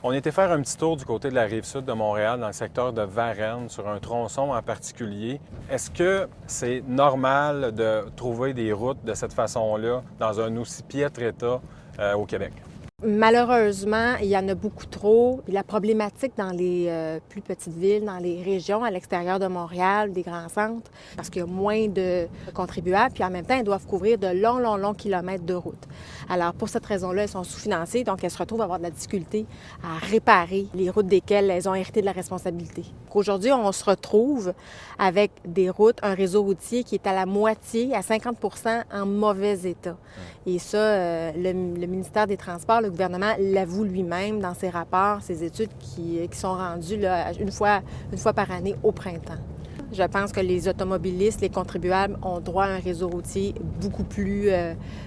On était faire un petit tour du côté de la Rive-Sud de Montréal, dans le secteur de Varennes, sur un tronçon en particulier. Est-ce que c'est normal de trouver des routes de cette façon-là dans un aussi piètre état au Québec? Malheureusement, il y en a beaucoup trop. La problématique dans les plus petites villes, dans les régions à l'extérieur de Montréal, des grands centres, parce qu'il y a moins de contribuables, puis en même temps, ils doivent couvrir de longs kilomètres de route. Alors, pour cette raison-là, elles sont sous-financées, donc elles se retrouvent à avoir de la difficulté à réparer les routes desquelles elles ont hérité de la responsabilité. Aujourd'hui, on se retrouve avec des routes, un réseau routier qui est à la moitié, à 50 en mauvais état. Et ça, le ministère des Transports, le gouvernement l'avoue lui-même dans ses rapports, ses études qui sont rendues là, une fois par année au printemps. Je pense que les automobilistes, les contribuables ont droit à un réseau routier beaucoup plus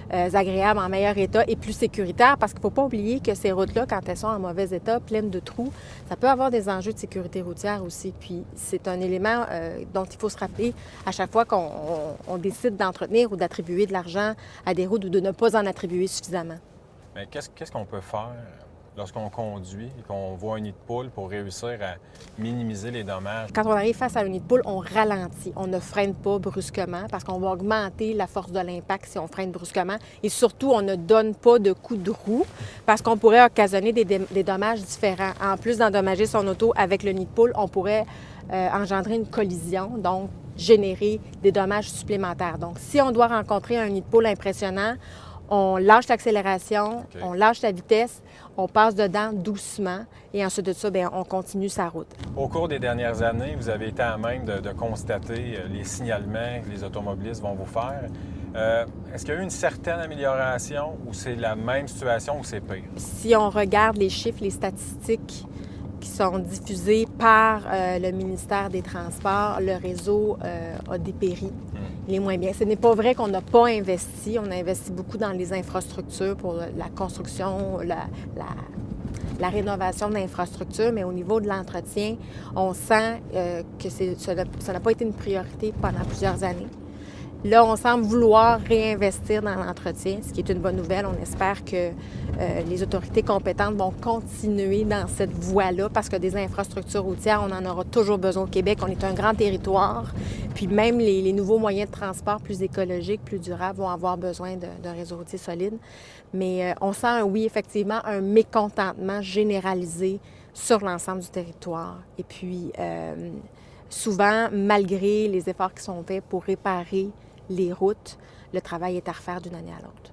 agréable, en meilleur état et plus sécuritaire, parce qu'il ne faut pas oublier que ces routes-là, quand elles sont en mauvais état, pleines de trous, ça peut avoir des enjeux de sécurité routière aussi. Puis c'est un élément dont il faut se rappeler à chaque fois qu'on décide d'entretenir ou d'attribuer de l'argent à des routes ou de ne pas en attribuer suffisamment. Mais qu'est-ce qu'on peut faire lorsqu'on conduit et qu'on voit un nid de poule pour réussir à minimiser les dommages? Quand on arrive face à un nid de poule, on ralentit. On ne freine pas brusquement parce qu'on va augmenter la force de l'impact si on freine brusquement. Et surtout, on ne donne pas de coups de roue parce qu'on pourrait occasionner des dommages différents. En plus d'endommager son auto avec le nid de poule, on pourrait engendrer une collision, donc générer des dommages supplémentaires. Donc, si on doit rencontrer un nid de poule impressionnant, on lâche l'accélération, on lâche la vitesse, on passe dedans doucement et ensuite de ça, bien, on continue sa route. Au cours des dernières années, vous avez été à même de constater les signalements que les automobilistes vont vous faire. Est-ce qu'il y a eu une certaine amélioration ou c'est la même situation ou c'est pire? Si on regarde les chiffres, les statistiques qui sont diffusées par le ministère des Transports, le réseau a dépéri. Il est moins bien. Ce n'est pas vrai qu'on n'a pas investi. On a investi beaucoup dans les infrastructures pour la construction, la rénovation de l'infrastructure, mais au niveau de l'entretien, on sent que ça n'a pas été une priorité pendant plusieurs années. Là, on semble vouloir réinvestir dans l'entretien, ce qui est une bonne nouvelle. On espère que les autorités compétentes vont continuer dans cette voie-là parce que des infrastructures routières, on en aura toujours besoin au Québec. On est un grand territoire. Puis même les nouveaux moyens de transport plus écologiques, plus durables vont avoir besoin d'un réseau routier solide. Mais on sent, oui, effectivement, un mécontentement généralisé sur l'ensemble du territoire. Et puis, souvent, malgré les efforts qui sont faits pour réparer les routes, le travail est à refaire d'une année à l'autre.